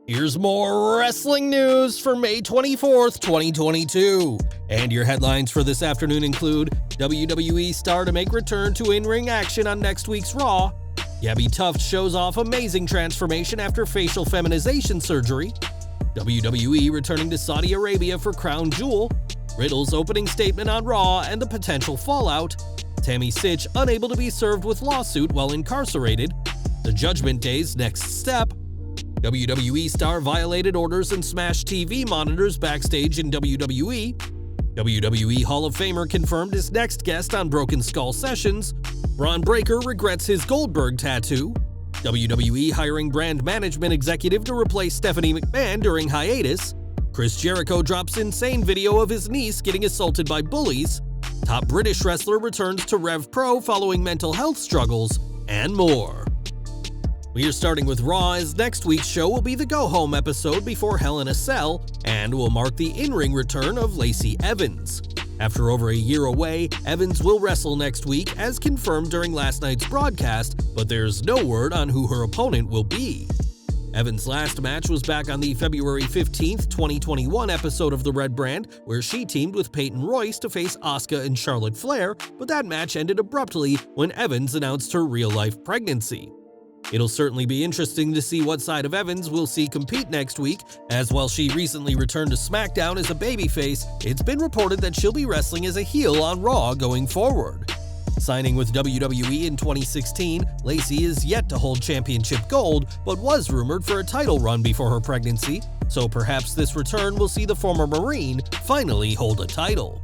Here's more wrestling news for May 24th, 2022. And your headlines for this afternoon include WWE star to make return to in-ring action on next week's Raw, Gabbi Tuft shows off amazing transformation after facial feminization surgery, WWE returning to Saudi Arabia for Crown Jewel, Riddle's opening statement on Raw and the potential fallout, Tammy Sytch unable to be served with lawsuit while incarcerated, the Judgment Day's next step, WWE star violated orders and smashed TV monitors backstage in WWE, WWE Hall of Famer confirmed his next guest on Broken Skull Sessions, Bron Breakker regrets his Goldberg tattoo, WWE hiring brand management executive to replace Stephanie McMahon during Hiatus, Chris Jericho drops insane video of his niece getting assaulted by bullies, top British wrestler returns to Revpro following mental health struggles, and more. We are starting with Raw, as next week's show will be the go-home episode before Hell in a Cell and will mark the in-ring return of Lacey Evans. After over a year away, Evans will wrestle next week as confirmed during last night's broadcast, but there's no word on who her opponent will be. Evans' last match was back on the February 15th, 2021 episode of The Red Brand, where she teamed with Peyton Royce to face Asuka and Charlotte Flair, but that match ended abruptly when Evans announced her real-life pregnancy. It'll certainly be interesting to see what side of Evans we'll see compete next week, as while she recently returned to SmackDown as a babyface, it's been reported that she'll be wrestling as a heel on Raw going forward. Signing with WWE in 2016, Lacey is yet to hold championship gold, but was rumored for a title run before her pregnancy, so perhaps this return will see the former Marine finally hold a title.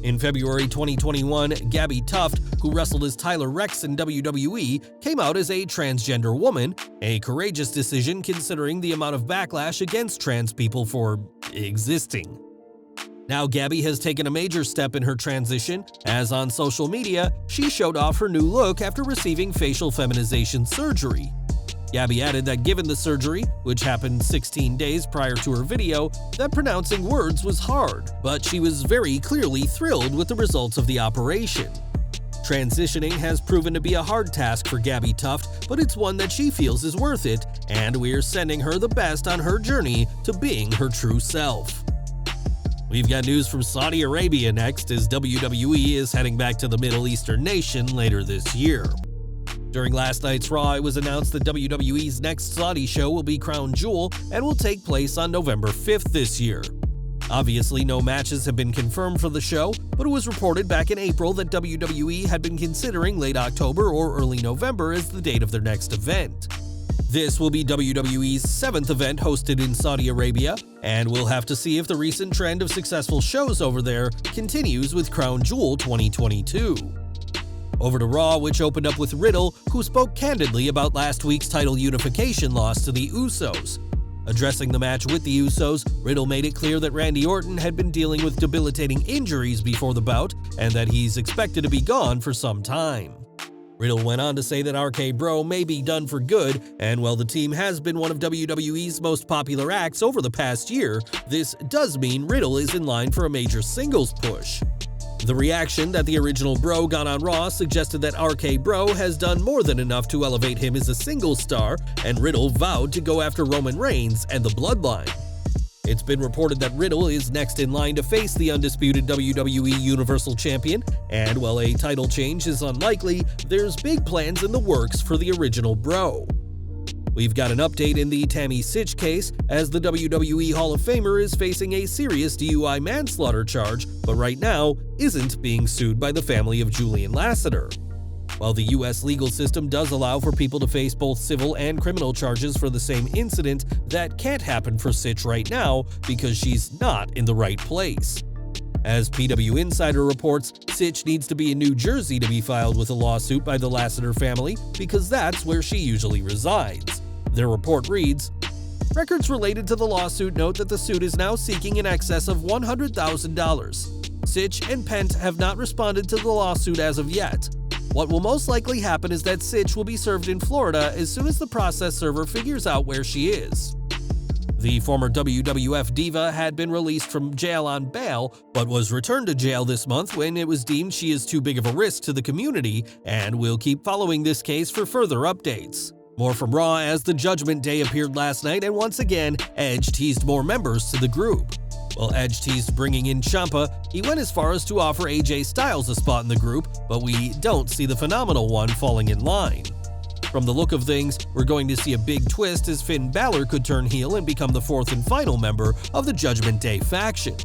In February 2021, Gabbi Tuft, who wrestled as Tyler Rex in WWE, came out as a transgender woman, a courageous decision considering the amount of backlash against trans people for existing. Now Gabbi has taken a major step in her transition, as on social media, she showed off her new look after receiving facial feminization surgery. Gabbi added that given the surgery, which happened 16 days prior to her video, that pronouncing words was hard, but she was very clearly thrilled with the results of the operation. Transitioning has proven to be a hard task for Gabbi Tuft, but it's one that she feels is worth it, and we're sending her the best on her journey to being her true self. We've got news from Saudi Arabia next, as WWE is heading back to the Middle Eastern nation later this year. During last night's Raw, it was announced that WWE's next Saudi show will be Crown Jewel and will take place on November 5th this year. Obviously, no matches have been confirmed for the show, but it was reported back in April that WWE had been considering late October or early November as the date of their next event. This will be WWE's 7th event hosted in Saudi Arabia, and we'll have to see if the recent trend of successful shows over there continues with Crown Jewel 2022. Over to Raw, which opened up with Riddle, who spoke candidly about last week's title unification loss to the Usos. Addressing the match with the Usos, Riddle made it clear that Randy Orton had been dealing with debilitating injuries before the bout, and that he's expected to be gone for some time. Riddle went on to say that RK Bro may be done for good, and while the team has been one of WWE's most popular acts over the past year, this does mean Riddle is in line for a major singles push. The reaction that the original Bro got on Raw suggested that RK Bro has done more than enough to elevate him as a singles star, and Riddle vowed to go after Roman Reigns and the Bloodline. It's been reported that Riddle is next in line to face the undisputed WWE Universal Champion, and while a title change is unlikely, there's big plans in the works for the original Bro. We've got an update in the Tammy Sytch case, as the WWE Hall of Famer is facing a serious DUI manslaughter charge, but right now isn't being sued by the family of Julian Lasseter. While the US legal system does allow for people to face both civil and criminal charges for the same incident, that can't happen for Sytch right now because she's not in the right place. As PW Insider reports, Sytch needs to be in New Jersey to be filed with a lawsuit by the Lasseter family because that's where she usually resides. Their report reads, "Records related to the lawsuit note that the suit is now seeking in excess of $100,000. Sytch and Pent have not responded to the lawsuit as of yet. What will most likely happen is that Sytch will be served in Florida as soon as the process server figures out where she is." The former WWF diva had been released from jail on bail, but was returned to jail this month when it was deemed she is too big of a risk to the community, and we'll keep following this case for further updates. More from Raw as the Judgment Day appeared last night, and once again, Edge teased more members to the group. While Edge teased bringing in Ciampa, he went as far as to offer AJ Styles a spot in the group, but we don't see the phenomenal one falling in line. From the look of things, we're going to see a big twist as Finn Balor could turn heel and become the fourth and final member of the Judgment Day faction.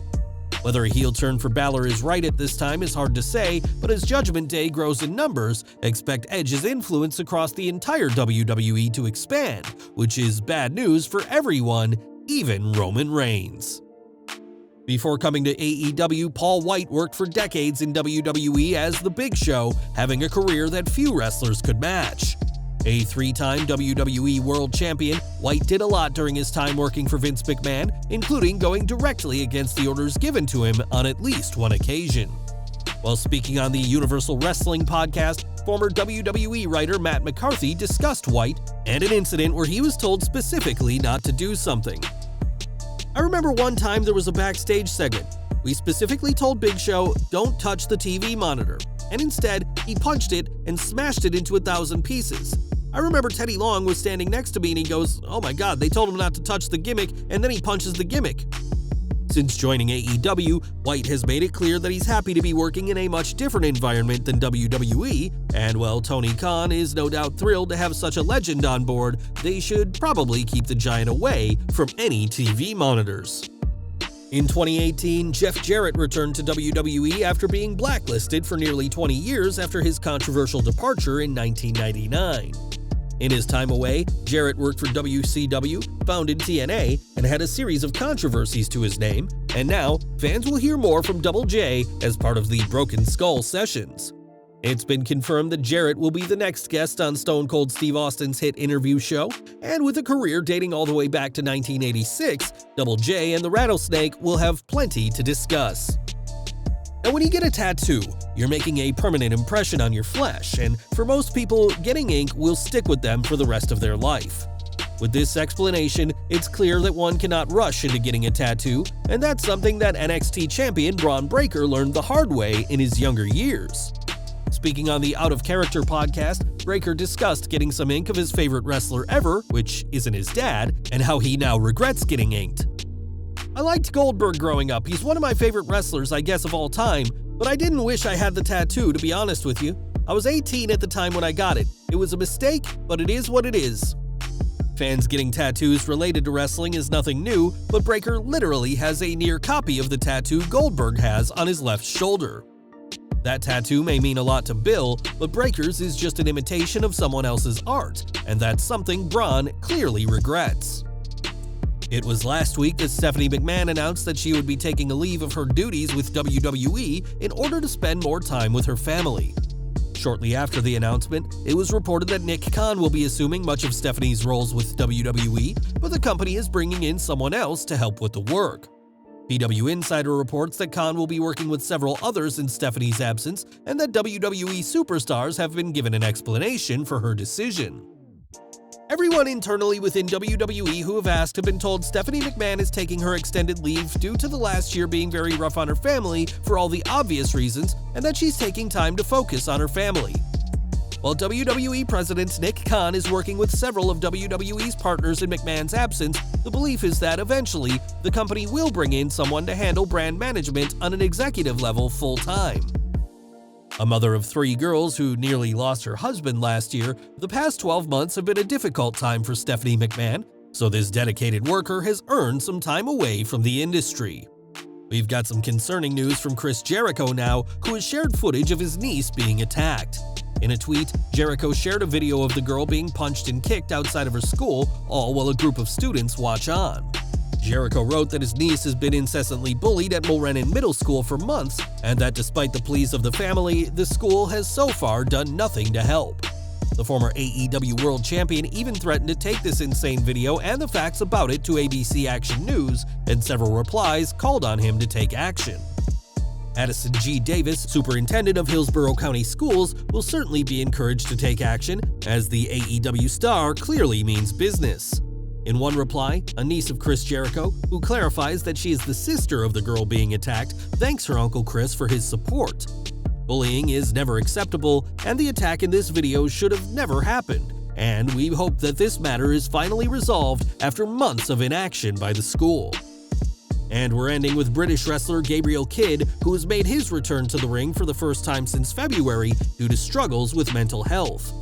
Whether a heel turn for Balor is right at this time is hard to say, but as Judgment Day grows in numbers, expect Edge's influence across the entire WWE to expand, which is bad news for everyone, even Roman Reigns. Before coming to AEW, Paul White worked for decades in WWE as The Big Show, having a career that few wrestlers could match. A three-time WWE World Champion, White did a lot during his time working for Vince McMahon, including going directly against the orders given to him on at least one occasion. While speaking on the Universal Wrestling podcast, former WWE writer Matt McCarthy discussed White and an incident where he was told specifically not to do something. I remember one time there was a backstage segment. We specifically told Big Show, don't touch the TV monitor, and instead, he punched it and smashed it into 1,000 pieces. I remember Teddy Long was standing next to me and he goes, "Oh my god, they told him not to touch the gimmick," and then he punches the gimmick. Since joining AEW, White has made it clear that he's happy to be working in a much different environment than WWE, and while Tony Khan is no doubt thrilled to have such a legend on board, they should probably keep the Giant away from any TV monitors. In 2018, Jeff Jarrett returned to WWE after being blacklisted for nearly 20 years after his controversial departure in 1999. In his time away, Jarrett worked for WCW, founded TNA, and had a series of controversies to his name, and now fans will hear more from Double J as part of the Broken Skull sessions. It's been confirmed that Jarrett will be the next guest on Stone Cold Steve Austin's hit interview show, and with a career dating all the way back to 1986, Double J and the Rattlesnake will have plenty to discuss. Now, when you get a tattoo, you're making a permanent impression on your flesh, and for most people, getting ink will stick with them for the rest of their life. With this explanation, it's clear that one cannot rush into getting a tattoo, and that's something that NXT champion Bron Breakker learned the hard way in his younger years. Speaking on the Out of Character podcast, Breakker discussed getting some ink of his favorite wrestler ever, which isn't his dad, and how he now regrets getting inked. "I liked Goldberg growing up. He's one of my favorite wrestlers, I guess, of all time, but I didn't wish I had the tattoo, to be honest with you. I was 18 at the time when I got it. It was a mistake, but it is what it is." Fans getting tattoos related to wrestling is nothing new, but Breakker literally has a near copy of the tattoo Goldberg has on his left shoulder. That tattoo may mean a lot to Bill, but Breakker's is just an imitation of someone else's art, and that's something Bron clearly regrets. It was last week that Stephanie McMahon announced that she would be taking a leave of her duties with WWE in order to spend more time with her family. Shortly after the announcement, it was reported that Nick Khan will be assuming much of Stephanie's roles with WWE, but the company is bringing in someone else to help with the work. PW Insider reports that Khan will be working with several others in Stephanie's absence, and that WWE superstars have been given an explanation for her decision. Everyone internally within WWE who have asked have been told Stephanie McMahon is taking her extended leave due to the last year being very rough on her family for all the obvious reasons, and that she's taking time to focus on her family. While WWE President Nick Khan is working with several of WWE's partners in McMahon's absence, the belief is that eventually, the company will bring in someone to handle brand management on an executive level full-time. A mother of 3 girls who nearly lost her husband last year, the past 12 months have been a difficult time for Stephanie McMahon, so this dedicated worker has earned some time away from the industry. We've got some concerning news from Chris Jericho now, who has shared footage of his niece being attacked. In a tweet, Jericho shared a video of the girl being punched and kicked outside of her school, all while a group of students watch on. Jericho wrote that his niece has been incessantly bullied at Mulrennan Middle School for months, and that despite the pleas of the family, the school has so far done nothing to help. The former AEW World Champion even threatened to take this insane video and the facts about it to ABC Action News, and several replies called on him to take action. Addison G. Davis, superintendent of Hillsborough County Schools, will certainly be encouraged to take action, as the AEW star clearly means business. In one reply, a niece of Chris Jericho, who clarifies that she is the sister of the girl being attacked, thanks her Uncle Chris for his support. Bullying is never acceptable, and the attack in this video should have never happened. and we hope that this matter is finally resolved after months of inaction by the school. And we're ending with British wrestler Gabriel Kidd, who has made his return to the ring for the first time since February due to struggles with mental health.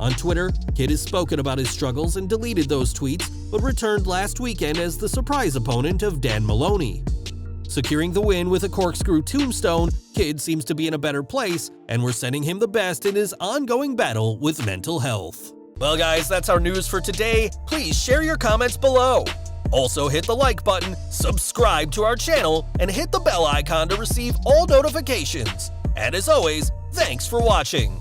On Twitter, Kidd has spoken about his struggles and deleted those tweets, but returned last weekend as the surprise opponent of Dan Maloney. Securing the win with a corkscrew tombstone, Kidd seems to be in a better place, and we're sending him the best in his ongoing battle with mental health. Well guys, that's our news for today. Please share your comments below. Also hit the like button, subscribe to our channel, and hit the bell icon to receive all notifications. And as always, thanks for watching.